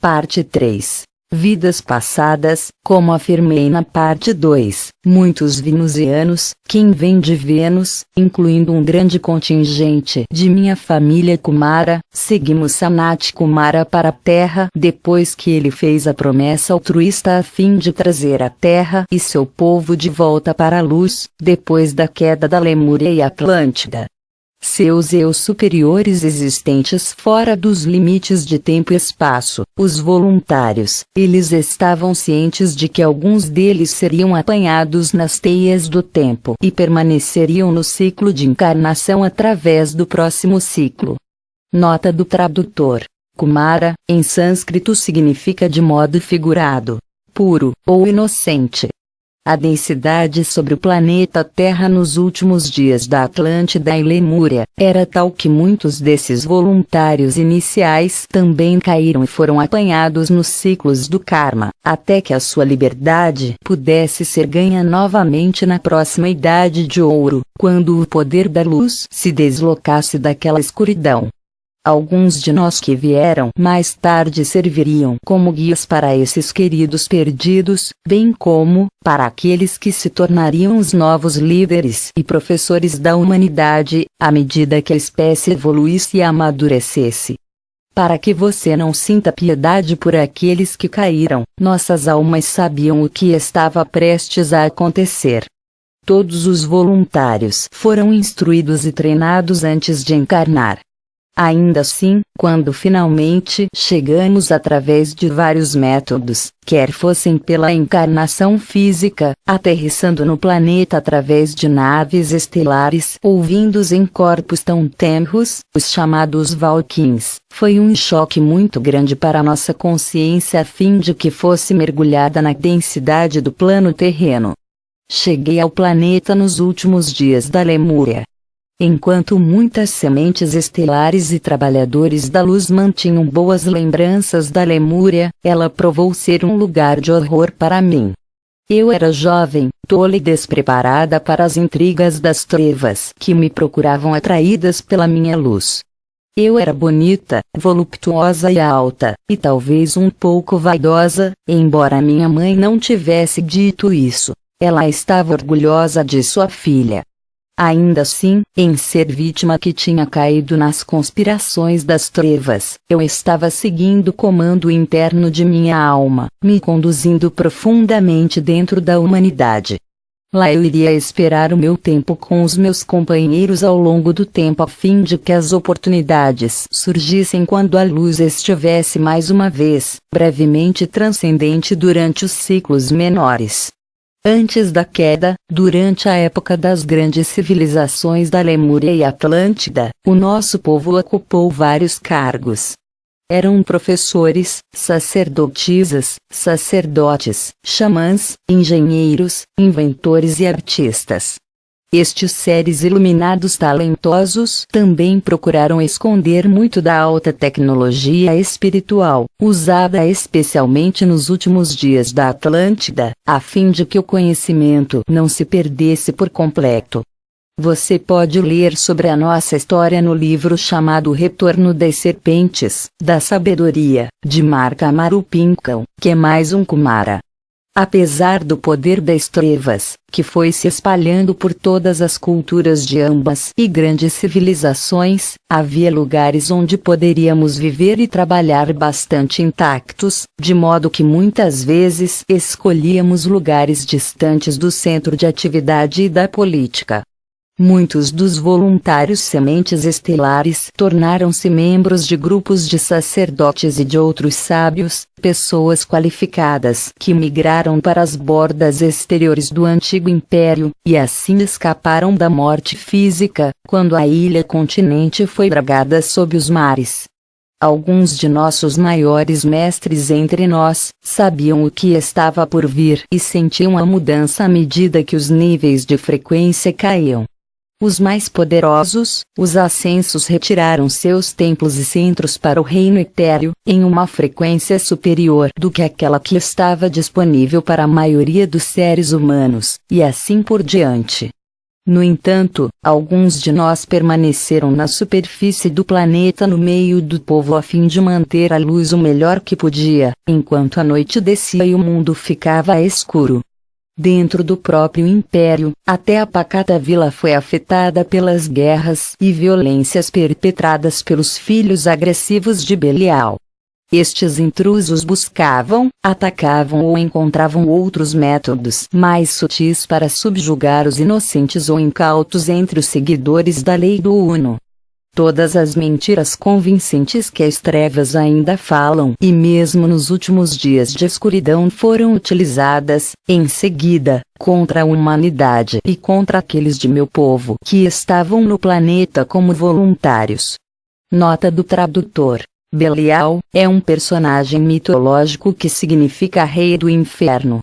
Parte 3. Vidas passadas. Como afirmei na parte 2, muitos venusianos, quem vem de Vênus, incluindo um grande contingente de minha família Kumara, seguimos Sanat Kumara para a Terra depois que ele fez a promessa altruísta a fim de trazer a Terra e seu povo de volta para a luz, depois da queda da Lemúria e Atlântida. Seus eus superiores existentes fora dos limites de tempo e espaço, os voluntários, eles estavam cientes de que alguns deles seriam apanhados nas teias do tempo e permaneceriam no ciclo de encarnação através do próximo ciclo. Nota do tradutor. Kumara, em sânscrito significa de modo figurado, puro, ou inocente. A densidade sobre o planeta Terra nos últimos dias da Atlântida e Lemúria era tal que muitos desses voluntários iniciais também caíram e foram apanhados nos ciclos do karma, até que a sua liberdade pudesse ser ganha novamente na próxima Idade de Ouro, quando o poder da luz se deslocasse daquela escuridão. Alguns de nós que vieram mais tarde serviriam como guias para esses queridos perdidos, bem como para aqueles que se tornariam os novos líderes e professores da humanidade, à medida que a espécie evoluísse e amadurecesse. Para que você não sinta piedade por aqueles que caíram, nossas almas sabiam o que estava prestes a acontecer. Todos os voluntários foram instruídos e treinados antes de encarnar. Ainda assim, quando finalmente chegamos através de vários métodos, quer fossem pela encarnação física, aterrissando no planeta através de naves estelares ou vindos em corpos tão tenros, os chamados Valkyns, foi um choque muito grande para nossa consciência a fim de que fosse mergulhada na densidade do plano terreno. Cheguei ao planeta nos últimos dias da Lemúria. Enquanto muitas sementes estelares e trabalhadores da luz mantinham boas lembranças da Lemúria, ela provou ser um lugar de horror para mim. Eu era jovem, tola e despreparada para as intrigas das trevas que me procuravam atraídas pela minha luz. Eu era bonita, voluptuosa e alta, e talvez um pouco vaidosa, embora minha mãe não tivesse dito isso. Ela estava orgulhosa de sua filha. Ainda assim, em ser vítima que tinha caído nas conspirações das trevas, eu estava seguindo o comando interno de minha alma, me conduzindo profundamente dentro da humanidade. Lá eu iria esperar o meu tempo com os meus companheiros ao longo do tempo a fim de que as oportunidades surgissem quando a luz estivesse mais uma vez, brevemente transcendente durante os ciclos menores. Antes da queda, durante a época das grandes civilizações da Lemúria e Atlântida, o nosso povo ocupou vários cargos. Eram professores, sacerdotisas, sacerdotes, xamãs, engenheiros, inventores e artistas. Estes seres iluminados talentosos também procuraram esconder muito da alta tecnologia espiritual, usada especialmente nos últimos dias da Atlântida, a fim de que o conhecimento não se perdesse por completo. Você pode ler sobre a nossa história no livro chamado Retorno das Serpentes, da Sabedoria, de Marca Amaru Pinkan, que é mais um Kumara. Apesar do poder das trevas, que foi se espalhando por todas as culturas de ambas e grandes civilizações, havia lugares onde poderíamos viver e trabalhar bastante intactos, de modo que muitas vezes escolhíamos lugares distantes do centro de atividade e da política. Muitos dos voluntários sementes estelares tornaram-se membros de grupos de sacerdotes e de outros sábios, pessoas qualificadas que migraram para as bordas exteriores do antigo império, e assim escaparam da morte física, quando a ilha-continente foi dragada sob os mares. Alguns de nossos maiores mestres entre nós sabiam o que estava por vir e sentiam a mudança à medida que os níveis de frequência caíam. Os mais poderosos, os ascensos retiraram seus templos e centros para o reino etéreo, em uma frequência superior do que aquela que estava disponível para a maioria dos seres humanos, e assim por diante. No entanto, alguns de nós permaneceram na superfície do planeta no meio do povo a fim de manter a luz o melhor que podia, enquanto a noite descia e o mundo ficava escuro. Dentro do próprio império, até a pacata vila foi afetada pelas guerras e violências perpetradas pelos filhos agressivos de Belial. Estes intrusos buscavam, atacavam ou encontravam outros métodos mais sutis para subjugar os inocentes ou incautos entre os seguidores da lei do Uno. Todas as mentiras convincentes que as trevas ainda falam e mesmo nos últimos dias de escuridão foram utilizadas, em seguida, contra a humanidade e contra aqueles de meu povo que estavam no planeta como voluntários. Nota do tradutor. Belial é um personagem mitológico que significa rei do inferno.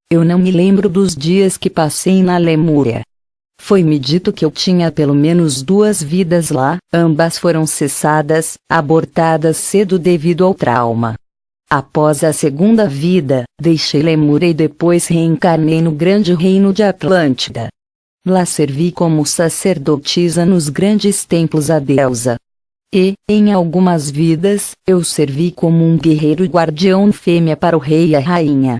Eu não me lembro dos dias que passei na Lemúria. Foi-me dito que eu tinha pelo menos 2 vidas lá, ambas foram cessadas, abortadas cedo devido ao trauma. Após a segunda vida, deixei Lemúria e depois reencarnei no grande reino de Atlântida. Lá servi como sacerdotisa nos grandes templos à deusa. E, em algumas vidas, eu servi como um guerreiro guardião fêmea para o rei e a rainha.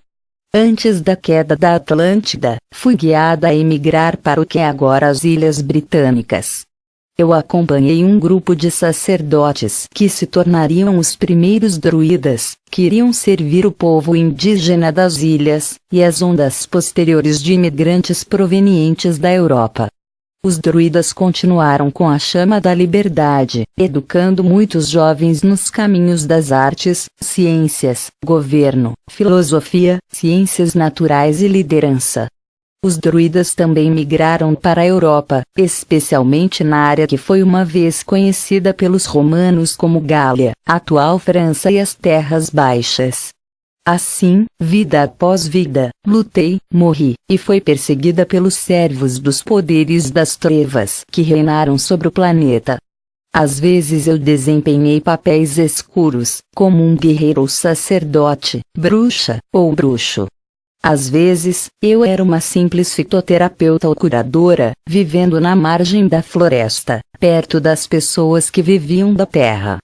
Antes da queda da Atlântida, fui guiada a emigrar para o que é agora as Ilhas Britânicas. Eu acompanhei um grupo de sacerdotes que se tornariam os primeiros druidas, que iriam servir o povo indígena das ilhas, e as ondas posteriores de imigrantes provenientes da Europa. Os druidas continuaram com a chama da liberdade, educando muitos jovens nos caminhos das artes, ciências, governo, filosofia, ciências naturais e liderança. Os druidas também migraram para a Europa, especialmente na área que foi uma vez conhecida pelos romanos como Gália, atual França e as Terras Baixas. Assim, vida após vida, lutei, morri, e fui perseguida pelos servos dos poderes das trevas que reinaram sobre o planeta. Às vezes eu desempenhei papéis escuros, como um guerreiro ou sacerdote, bruxa, ou bruxo. Às vezes, eu era uma simples fitoterapeuta ou curadora, vivendo na margem da floresta, perto das pessoas que viviam da terra.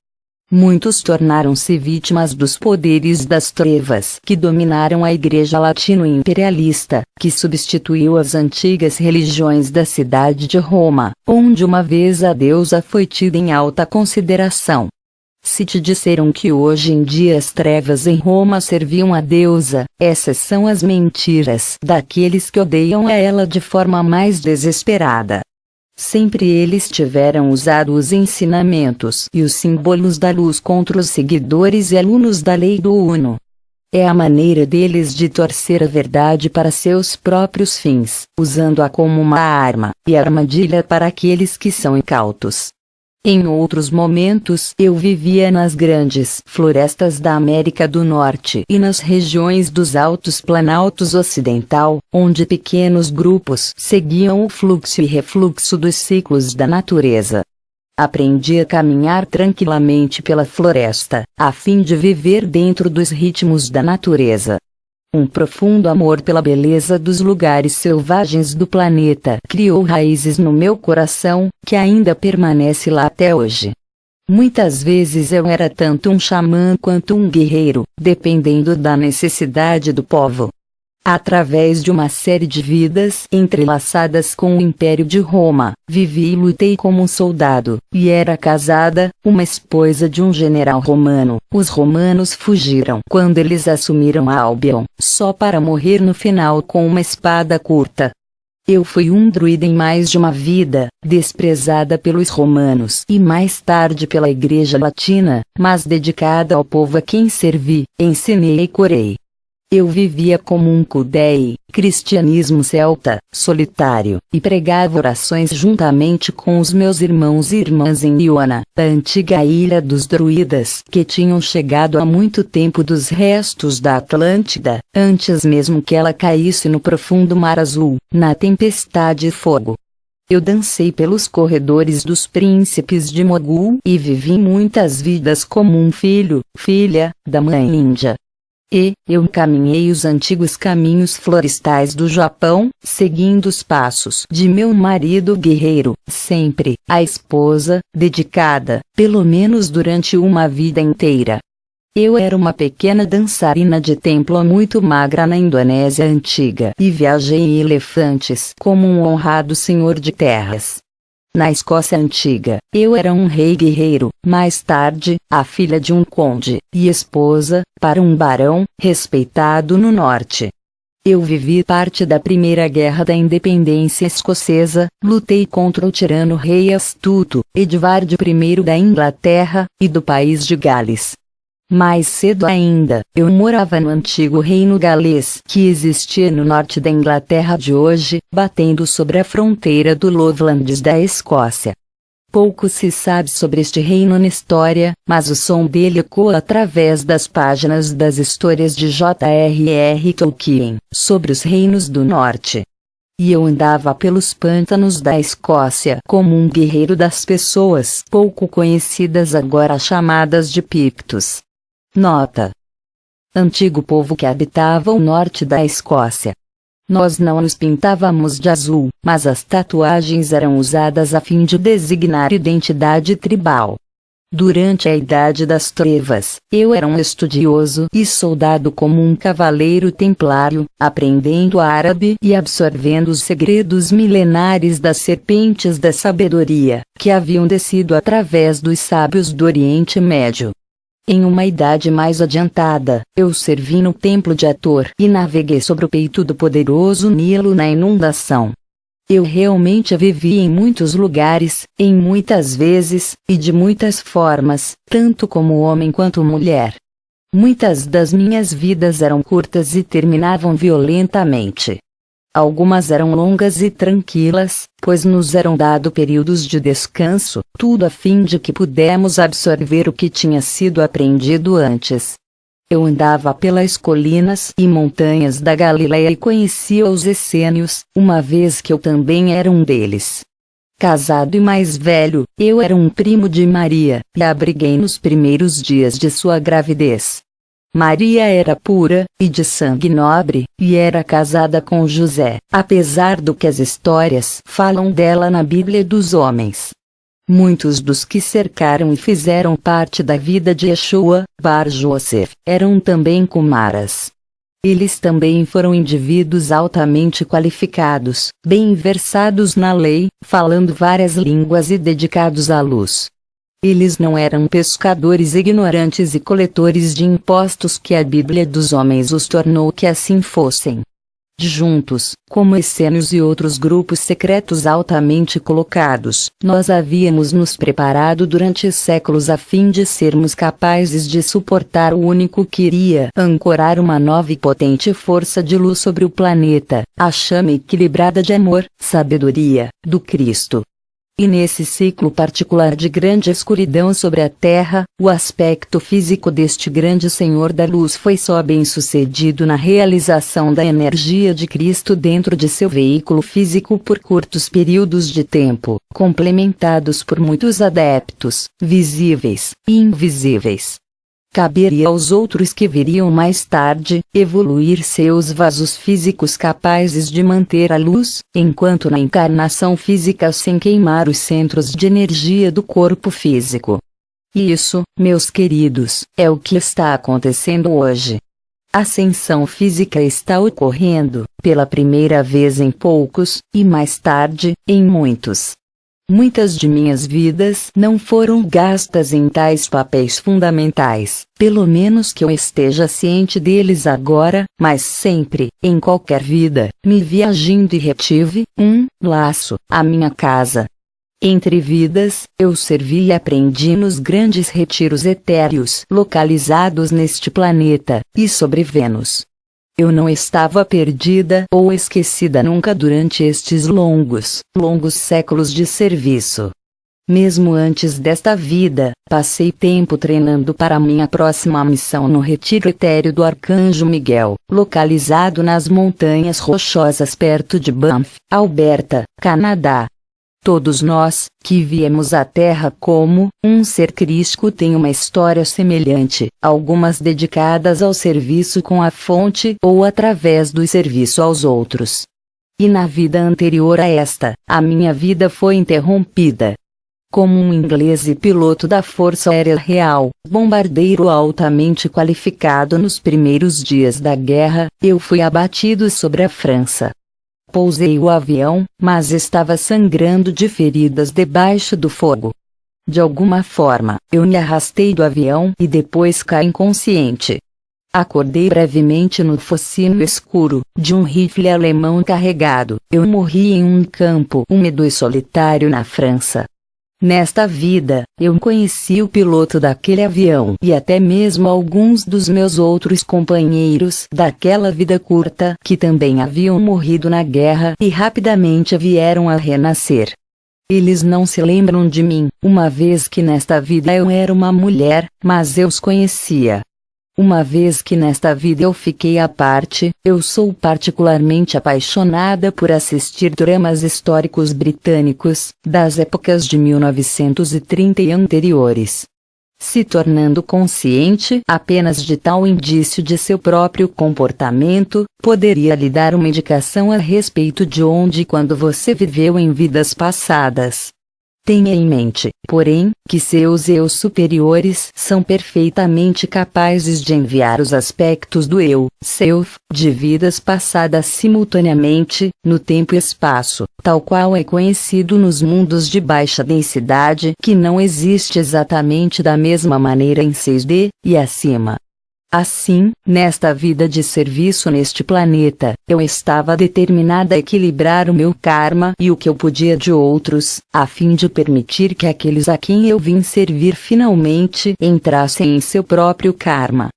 Muitos tornaram-se vítimas dos poderes das trevas que dominaram a Igreja Latino-Imperialista, que substituiu as antigas religiões da cidade de Roma, onde uma vez a deusa foi tida em alta consideração. Se te disseram que hoje em dia as trevas em Roma serviam a deusa, essas são as mentiras daqueles que odeiam a ela de forma mais desesperada. Sempre eles tiveram usado os ensinamentos e os símbolos da luz contra os seguidores e alunos da lei do Uno. É a maneira deles de torcer a verdade para seus próprios fins, usando-a como uma arma e armadilha para aqueles que são incautos. Em outros momentos eu vivia nas grandes florestas da América do Norte e nas regiões dos Altos Planaltos Ocidental, onde pequenos grupos seguiam o fluxo e refluxo dos ciclos da natureza. Aprendi a caminhar tranquilamente pela floresta, a fim de viver dentro dos ritmos da natureza. Um profundo amor pela beleza dos lugares selvagens do planeta criou raízes no meu coração, que ainda permanece lá até hoje. Muitas vezes eu era tanto um xamã quanto um guerreiro, dependendo da necessidade do povo. Através de uma série de vidas entrelaçadas com o Império de Roma, vivi e lutei como um soldado, e era casada, uma esposa de um general romano. Os romanos fugiram quando eles assumiram Albion, só para morrer no final com uma espada curta. Eu fui um druida em mais de uma vida, desprezada pelos romanos e mais tarde pela Igreja Latina, mas dedicada ao povo a quem servi, ensinei e curei. Eu vivia como um Kudei, cristianismo celta, solitário, e pregava orações juntamente com os meus irmãos e irmãs em Iona, a antiga ilha dos druidas que tinham chegado há muito tempo dos restos da Atlântida, antes mesmo que ela caísse no profundo mar azul, na tempestade e fogo. Eu dancei pelos corredores dos príncipes de Mogul e vivi muitas vidas como um filho, filha, da mãe índia. E eu caminhei os antigos caminhos florestais do Japão, seguindo os passos de meu marido guerreiro, sempre a esposa, dedicada, pelo menos durante uma vida inteira. Eu era uma pequena dançarina de templo muito magra na Indonésia antiga e viajei em elefantes como um honrado senhor de terras. Na Escócia antiga, eu era um rei guerreiro, mais tarde, a filha de um conde, e esposa, para um barão, respeitado no norte. Eu vivi parte da Primeira Guerra da Independência Escocesa, lutei contra o tirano rei astuto, Edvard I da Inglaterra, e do país de Gales. Mais cedo ainda, eu morava no antigo reino galês que existia no norte da Inglaterra de hoje, batendo sobre a fronteira do Lowlands da Escócia. Pouco se sabe sobre este reino na história, mas o som dele ecoa através das páginas das histórias de J.R.R. Tolkien, sobre os reinos do norte. E eu andava pelos pântanos da Escócia como um guerreiro das pessoas pouco conhecidas agora chamadas de Pictos. Nota: antigo povo que habitava o norte da Escócia. Nós não nos pintávamos de azul, mas as tatuagens eram usadas a fim de designar identidade tribal. Durante a Idade das Trevas, eu era um estudioso e soldado como um cavaleiro templário, aprendendo árabe e absorvendo os segredos milenares das serpentes da sabedoria, que haviam descido através dos sábios do Oriente Médio. Em uma idade mais adiantada, eu servi no templo de Hathor e naveguei sobre o peito do poderoso Nilo na inundação. Eu realmente vivi em muitos lugares, em muitas vezes, e de muitas formas, tanto como homem quanto mulher. Muitas das minhas vidas eram curtas e terminavam violentamente. Algumas eram longas e tranquilas, pois nos eram dado períodos de descanso, tudo a fim de que pudéssemos absorver o que tinha sido aprendido antes. Eu andava pelas colinas e montanhas da Galileia e conhecia os essênios, uma vez que eu também era um deles. Casado e mais velho, eu era um primo de Maria, e a abriguei nos primeiros dias de sua gravidez. Maria era pura, e de sangue nobre, e era casada com José, apesar do que as histórias falam dela na Bíblia dos homens. Muitos dos que cercaram e fizeram parte da vida de Yeshua, Bar Joseph, eram também Kumaras. Eles também foram indivíduos altamente qualificados, bem versados na lei, falando várias línguas e dedicados à luz. Eles não eram pescadores ignorantes e coletores de impostos que a Bíblia dos homens os tornou que assim fossem. Juntos, como essênios e outros grupos secretos altamente colocados, nós havíamos nos preparado durante séculos a fim de sermos capazes de suportar o único que iria ancorar uma nova e potente força de luz sobre o planeta, a chama equilibrada de amor, sabedoria, do Cristo. E nesse ciclo particular de grande escuridão sobre a Terra, o aspecto físico deste grande Senhor da Luz foi só bem-sucedido na realização da energia de Cristo dentro de seu veículo físico por curtos períodos de tempo, complementados por muitos adeptos, visíveis e invisíveis. Caberia aos outros que viriam mais tarde, evoluir seus vasos físicos capazes de manter a luz, enquanto na encarnação física sem queimar os centros de energia do corpo físico. Isso, meus queridos, é o que está acontecendo hoje. A ascensão física está ocorrendo, pela primeira vez em poucos, e mais tarde, em muitos. Muitas de minhas vidas não foram gastas em tais papéis fundamentais, pelo menos que eu esteja ciente deles agora, mas sempre, em qualquer vida, me vi agindo e retive um laço à minha casa. Entre vidas, eu servi e aprendi nos grandes retiros etéreos localizados neste planeta, e sobre Vênus. Eu não estava perdida ou esquecida nunca durante estes longos séculos de serviço. Mesmo antes desta vida, passei tempo treinando para minha próxima missão no retiro etéreo do Arcanjo Miguel, localizado nas Montanhas Rochosas perto de Banff, Alberta, Canadá. Todos nós, que viemos à Terra como um ser crístico, tem uma história semelhante, algumas dedicadas ao serviço com a fonte ou através do serviço aos outros. E na vida anterior a esta, a minha vida foi interrompida. Como um inglês e piloto da Força Aérea Real, bombardeiro altamente qualificado nos primeiros dias da guerra, eu fui abatido sobre a França. Pousei o avião, mas estava sangrando de feridas debaixo do fogo. De alguma forma, eu me arrastei do avião e depois caí inconsciente. Acordei brevemente no focinho escuro de um rifle alemão carregado. Eu morri em um campo úmido e solitário na França. Nesta vida, eu conheci o piloto daquele avião e até mesmo alguns dos meus outros companheiros daquela vida curta que também haviam morrido na guerra e rapidamente vieram a renascer. Eles não se lembram de mim, uma vez que nesta vida eu era uma mulher, mas eu os conhecia. Uma vez que nesta vida eu fiquei à parte, eu sou particularmente apaixonada por assistir dramas históricos britânicos, das épocas de 1930 e anteriores. Se tornando consciente apenas de tal indício de seu próprio comportamento, poderia lhe dar uma indicação a respeito de onde e quando você viveu em vidas passadas. Tenha em mente, porém, que seus eu superiores são perfeitamente capazes de enviar os aspectos do eu, self, de vidas passadas simultaneamente, no tempo e espaço, tal qual é conhecido nos mundos de baixa densidade, que não existe exatamente da mesma maneira em 6D, e acima. Assim, nesta vida de serviço neste planeta, eu estava determinada a equilibrar o meu karma e o que eu podia de outros, a fim de permitir que aqueles a quem eu vim servir finalmente entrassem em seu próprio karma.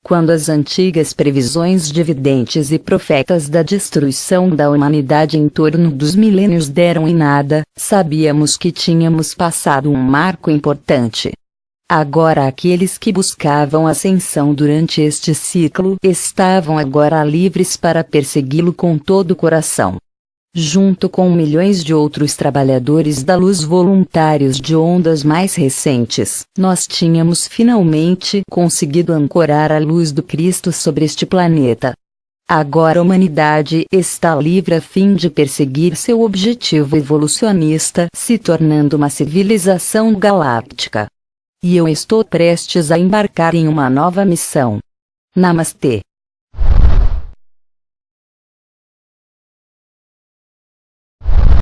Quando as antigas previsões de videntes e profetas da destruição da humanidade em torno dos milênios deram em nada, sabíamos que tínhamos passado um marco importante. Agora aqueles que buscavam ascensão durante este ciclo estavam agora livres para persegui-lo com todo o coração. Junto com milhões de outros trabalhadores da luz voluntários de ondas mais recentes, nós tínhamos finalmente conseguido ancorar a luz do Cristo sobre este planeta. Agora a humanidade está livre a fim de perseguir seu objetivo evolucionista, se tornando uma civilização galáctica. E eu estou prestes a embarcar em uma nova missão. Namastê.